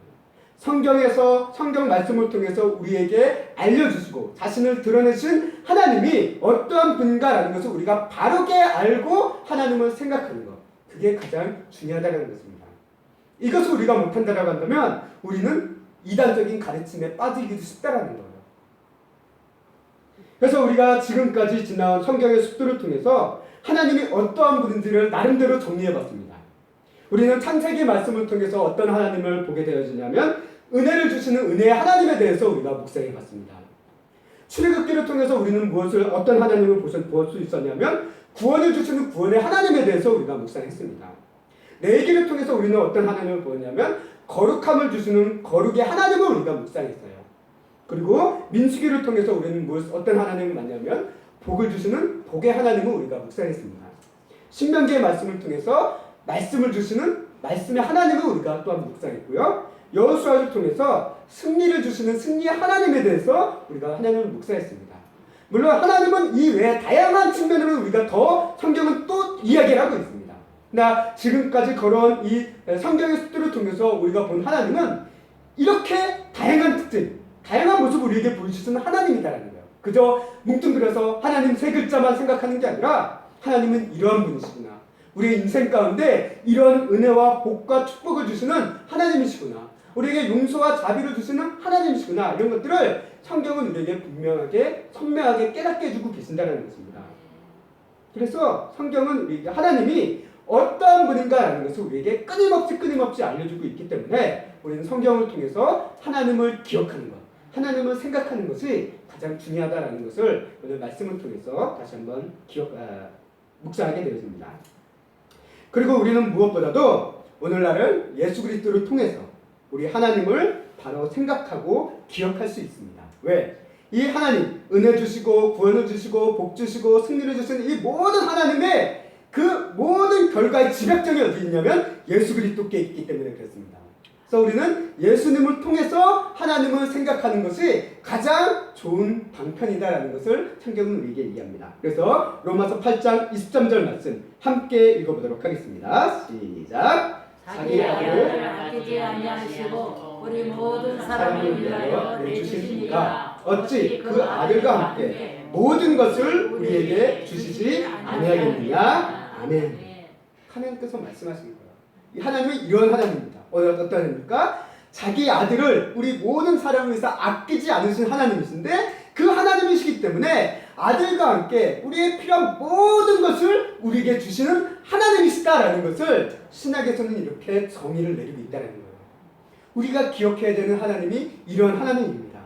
성경에서 성경 말씀을 통해서 우리에게 알려주시고 자신을 드러내신 하나님이 어떠한 분인가라는 것을 우리가 바르게 알고 하나님을 생각하는 것, 그게 가장 중요하다는 것입니다. 이것을 우리가 못한다고 한다면 우리는 이단적인 가르침에 빠지기도 쉽다라는 거예요. 그래서 우리가 지금까지 지나온 성경의 숫들을 통해서 하나님이 어떠한 분인지를 나름대로 정리해봤습니다. 우리는 창세기 말씀을 통해서 어떤 하나님을 보게 되어지냐면 은혜를 주시는 은혜의 하나님에 대해서 우리가 묵상해봤습니다. 출애굽기를 통해서 우리는 어떤 하나님을 볼 수 있었냐면 구원을 주시는 구원의 하나님에 대해서 우리가 묵상했습니다. 레위기를 통해서 우리는 어떤 하나님을 보냐면 거룩함을 주시는 거룩의 하나님을 우리가 묵상했어요. 그리고 민수기를 통해서 우리는 어떤 하나님을 만나면 복을 주시는 복의 하나님을 우리가 묵상했습니다. 신명기의 말씀을 통해서 말씀을 주시는 말씀의 하나님을 우리가 또한 묵상했고요. 여호수아를 통해서 승리를 주시는 승리의 하나님에 대해서 우리가 하나님을 묵상했습니다. 물론 하나님은 이 외에 다양한 측면으로 우리가 더 성경은 또 이야기를 하고 있습니다. 나 지금까지 걸어온 이 성경의 숫들을 통해서 우리가 본 하나님은 이렇게 다양한 특징, 다양한 모습을 우리에게 보여주시는 하나님이다라는 거예요. 그저 뭉뚱그려서 하나님 세 글자만 생각하는 게 아니라 하나님은 이러한 분이시구나. 우리의 인생 가운데 이런 은혜와 복과 축복을 주시는 하나님이시구나. 우리에게 용서와 자비를 주시는 하나님이시구나. 이런 것들을 성경은 우리에게 분명하게 선명하게 깨닫게 해주고 계신다는 것입니다. 그래서 성경은 우리에게 하나님이 어떠한 분인가라는 것을 우리에게 끊임없이 알려주고 있기 때문에 우리는 성경을 통해서 하나님을 기억하는 것, 하나님을 생각하는 것이 가장 중요하다는 것을 오늘 말씀을 통해서 다시 한번 묵상하게 되어집니다. 그리고 우리는 무엇보다도 오늘날을 예수 그리스도를 통해서 우리 하나님을 바로 생각하고 기억할 수 있습니다. 왜? 이 하나님, 은혜 주시고 구원을 주시고 복 주시고 승리를 주시는 이 모든 하나님의 그 모든 결과의 지배점이 어디 있냐면 예수 그리스도께 있기 때문에 그렇습니다. 그래서 우리는 예수님을 통해서 하나님을 생각하는 것이 가장 좋은 방편이다라는 것을 성경은 우리에게 얘기합니다. 그래서 로마서 8장 23절 말씀 함께 읽어보도록 하겠습니다. 시작. 자기 아들을 아끼지 아니하시고 우리 모든 사람을 위하여 내주시니까 어찌 그 아들과 함께 모든 것을 우리에게 주시지 아니하겠느냐. 아멘. 하나님께서 말씀하시는 거예요. 이 하나님은 이런 하나님입니다. 어떤 하나님입니까? 자기 아들을 우리 모든 사람을 위해서 아끼지 않으신 하나님이신데 그 하나님이시기 때문에 아들과 함께 우리의 필요한 모든 것을 우리에게 주시는 하나님이시다라는 것을 신약에서는 이렇게 정의를 내리고 있다는 거예요. 우리가 기억해야 되는 하나님이 이런 하나님입니다.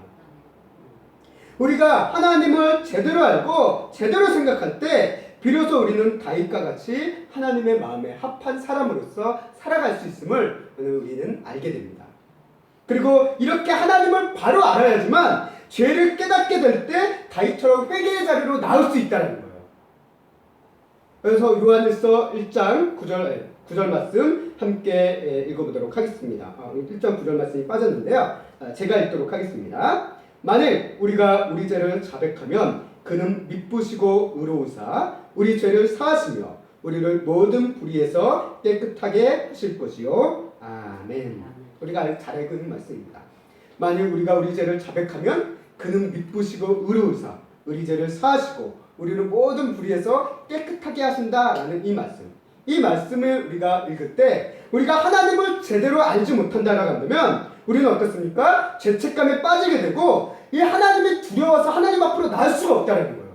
우리가 하나님을 제대로 알고 제대로 생각할 때 비로소 우리는 다윗과 같이 하나님의 마음에 합한 사람으로서 살아갈 수 있음을 우리는 알게 됩니다. 그리고 이렇게 하나님을 바로 알아야지만 죄를 깨닫게 될 때 다윗처럼 회개의 자리로 나올 수 있다는 거예요. 그래서 요한일서 1장 9절 말씀 함께 읽어보도록 하겠습니다. 1장 9절 말씀이 빠졌는데요. 제가 읽도록 하겠습니다. 만일 우리가 우리 죄를 자백하면 그는 미쁘시고 의로우사 우리 죄를 사하시며 우리를 모든 불의에서 깨끗하게 하실 것이요. 아멘. 우리가 잘 알고 있는 말씀입니다. 만일 우리가 우리 죄를 자백하면 그는 미쁘시고 의로우사 우리 죄를 사하시고 우리를 모든 불의에서 깨끗하게 하신다라는 이 말씀. 이 말씀을 우리가 읽을 때 우리가 하나님을 제대로 알지 못한다라고 한다면 우리는 어떻습니까? 죄책감에 빠지게 되고 이 하나님이 두려워서 하나님 앞으로 나올 수가 없다는 거예요.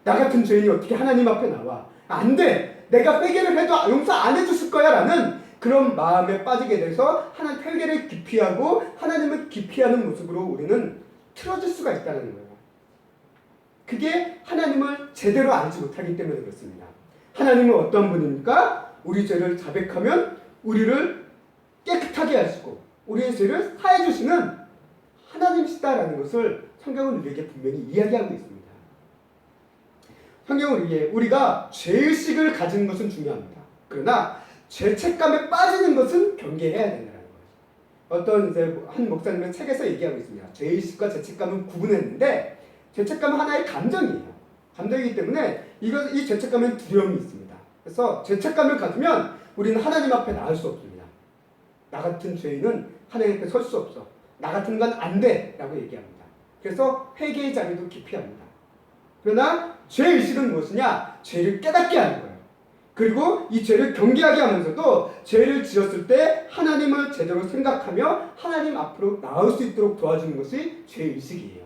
나 같은 죄인이 어떻게 하나님 앞에 나와? 안 돼. 내가 회개를 해도 용서 안 해주실 거야 라는 그런 마음에 빠지게 돼서 하나님 회개를 기피하고 하나님을 기피하는 모습으로 우리는 틀어질 수가 있다는 거예요. 그게 하나님을 제대로 알지 못하기 때문에 그렇습니다. 하나님은 어떤 분입니까? 우리 죄를 자백하면 우리를 깨끗하게 하시고 우리의 죄를 사해 주시는 하나님이시다라는 것을 성경은 우리에게 분명히 이야기하고 있습니다. 성경은 우리가 죄의식을 가지는 것은 중요합니다. 그러나 죄책감에 빠지는 것은 경계해야 된다는 거예요. 어떤 한 목사님의 책에서 얘기하고 있습니다. 죄의식과 죄책감은 구분했는데 죄책감은 하나의 감정이에요. 감정이기 때문에 이 죄책감은 두려움이 있습니다. 그래서 죄책감을 가지면 우리는 하나님 앞에 나올 수 없습니다. 나 같은 죄인은 하나님 앞에 설 수 없어. 나 같은 건 안 돼 라고 얘기합니다. 그래서 회개의 자리도 기피합니다. 그러나 죄의식은 무엇이냐? 죄를 깨닫게 하는 거예요. 그리고 이 죄를 경계하게 하면서도 죄를 지었을 때 하나님을 제대로 생각하며 하나님 앞으로 나올 수 있도록 도와주는 것이 죄의식이에요.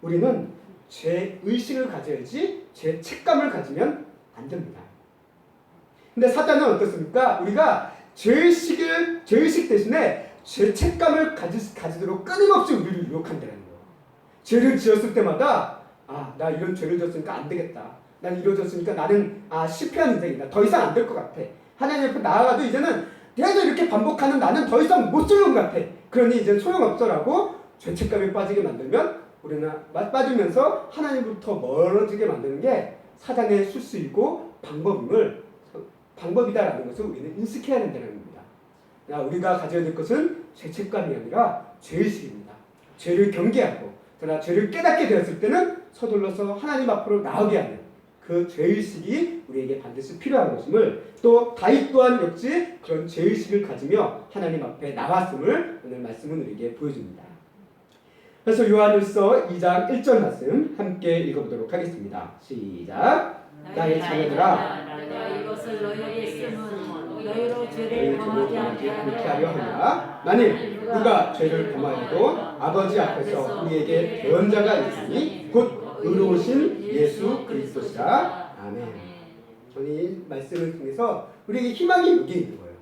우리는 죄의식을 가져야지 죄책감을 가지면 안 됩니다. 근데 사단은 어떻습니까? 우리가 죄의식 대신에 죄책감을 가지도록 끊임없이 우리를 유혹한다는 거예요. 죄를 지었을 때마다 나 이런 죄를 지었으니까 안 되겠다. 난 이루어졌으니까 나는 실패한 인생이다. 더 이상 안 될 것 같아. 하나님 앞에 나아가도 이제는 계속 이렇게 반복하는 나는 더 이상 못 쓰는 것 같아. 그러니 이제 소용없어라고 죄책감에 빠지게 만들면 우리는 빠지면서 하나님부터 멀어지게 만드는 게 사단의 수수이고 방법이다라는 것을 우리는 인식해야 된다는 겁니다. 우리가 가져야 될 것은 죄책감이 아니라 죄의식입니다. 죄를 경계하고 그러나 죄를 깨닫게 되었을 때는 서둘러서 하나님 앞으로 나오게 하는 그 죄의식이 우리에게 반드시 필요한 것임을 또 다윗 또한 역시 그런 죄의식을 가지며 하나님 앞에 나왔음을 오늘 말씀은 우리에게 보여줍니다. 그래서 요한일서 2장 1절 말씀 함께 읽어보도록 하겠습니다. 시작. 나의 자녀들아 내가 이것을 너희에게 쓰면 너희로 죄를 범하지 않게 하려 하노라. 만일 누가 죄를 범하여도 아버지 앞에서 우리에게 대언자가 있으니 곧 의로우신 예수 그리스도시라. 아멘. 저는 이 말씀을 통해서 우리에게 희망이 여기 있는 거예요.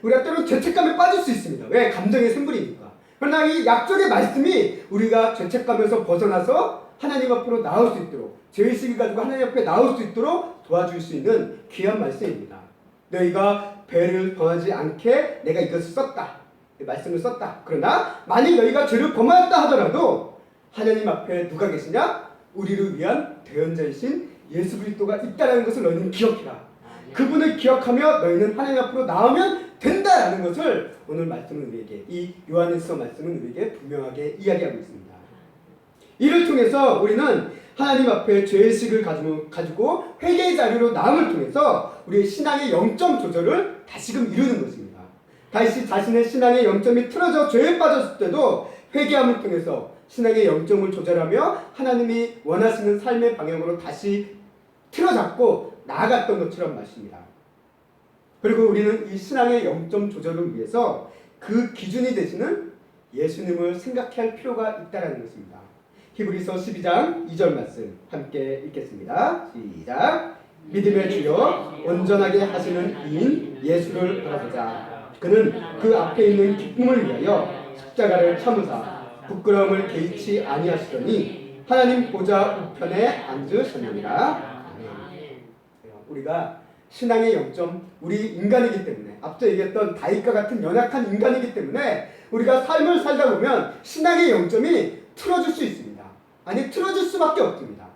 우리가 때로 죄책감에 빠질 수 있습니다. 왜? 감정의 생물이니까. 그러나 이 약속의 말씀이 우리가 죄책감에서 벗어나서 하나님 앞으로 나올 수 있도록 죄의식을 가지고 하나님 앞에 나올 수 있도록 도와줄 수 있는 귀한 말씀입니다. 너희가 죄를 범하지 않게 내가 이것을 썼다. 말씀을 썼다. 그러나 만일 너희가 죄를 범하였다 하더라도 하나님 앞에 누가 계시냐? 우리를 위한 대언자이신 예수 그리스도가 있다는 것을 너희는 기억해라. 그분을 기억하며 너희는 하나님 앞으로 나오면 된다라는 것을 오늘 말씀은 우리에게 이 요한일서 말씀은 우리에게 분명하게 이야기하고 있습니다. 이를 통해서 우리는 하나님 앞에 죄의식을 가지고 회개의 자리로 나옴을 통해서 우리의 신앙의 영점 조절을 다시금 이루는 것입니다. 다시 자신의 신앙의 영점이 틀어져 죄에 빠졌을 때도 회개함을 통해서 신앙의 영점을 조절하며 하나님이 원하시는 삶의 방향으로 다시 틀어잡고 나아갔던 것처럼 말씀입니다. 그리고 우리는 이 신앙의 영점 조절을 위해서 그 기준이 되시는 예수님을 생각해야 할 필요가 있다는 것입니다. 히브리서 12장 2절 말씀 함께 읽겠습니다. 시작. 믿음의 주여 온전하게 하시는 이인 예수를 바라보자. 그는 그 앞에 있는 기쁨을 위하여 십자가를 참으사 부끄러움을 개의치 아니하시더니 하나님 보좌 우편에 앉으셨느니라. 우리가 신앙의 영점, 우리 인간이기 때문에 앞서 얘기했던 다윗과 같은 연약한 인간이기 때문에 우리가 삶을 살다 보면 신앙의 영점이 틀어질 수 있습니다. 아니 틀어질 수밖에 없습니다.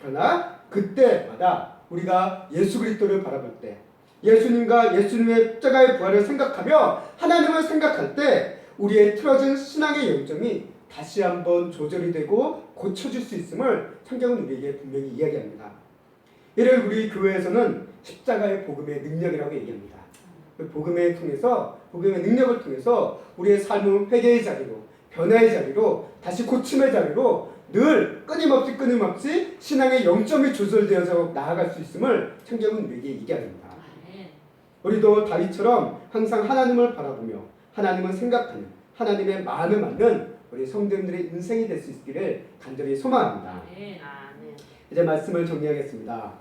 그러나 그때마다 우리가 예수 그리스도를 바라볼 때 예수님과 예수님의 십자가의 부활을 생각하며 하나님을 생각할 때 우리의 틀어진 신앙의 영점이 다시 한번 조절이 되고 고쳐질 수 있음을 성경은 우리에게 분명히 이야기합니다. 이를 우리 교회에서는 십자가의 복음의 능력이라고 얘기합니다. 그 복음의 능력을 통해서 우리의 삶은 회개의 자리로, 변화의 자리로, 다시 고침의 자리로 늘 끊임없이 신앙의 영점이 조절되어서 나아갈 수 있음을 성경은 우리에게 얘기합니다. 우리도 다윗처럼 항상 하나님을 바라보며 하나님을 생각하는 하나님의 마음에 맞는 우리 성도님들의 인생이 될 수 있기를 간절히 소망합니다. 이제 말씀을 정리하겠습니다.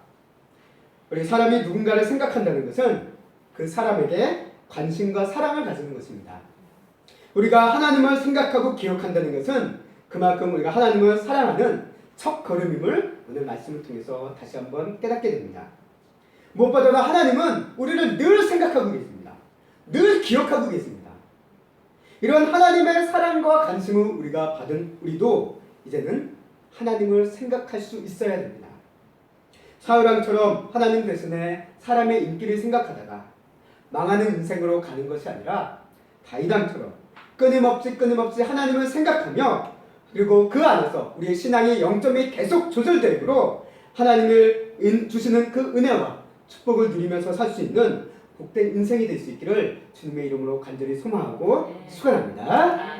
우리 사람이 누군가를 생각한다는 것은 그 사람에게 관심과 사랑을 가지는 것입니다. 우리가 하나님을 생각하고 기억한다는 것은 그만큼 우리가 하나님을 사랑하는 첫 걸음임을 오늘 말씀을 통해서 다시 한번 깨닫게 됩니다. 무엇보다도 하나님은 우리를 늘 생각하고 계십니다. 늘 기억하고 계십니다. 이런 하나님의 사랑과 관심을 우리가 받은 우리도 이제는 하나님을 생각할 수 있어야 됩니다. 사울왕처럼 하나님 대신에 사람의 인기를 생각하다가 망하는 인생으로 가는 것이 아니라 다윗왕처럼 끊임없이 하나님을 생각하며 그리고 그 안에서 우리의 신앙의 영점이 계속 조절되므로 하나님을 주시는 그 은혜와 축복을 누리면서 살 수 있는 복된 인생이 될 수 있기를 주님의 이름으로 간절히 소망하고 축원합니다.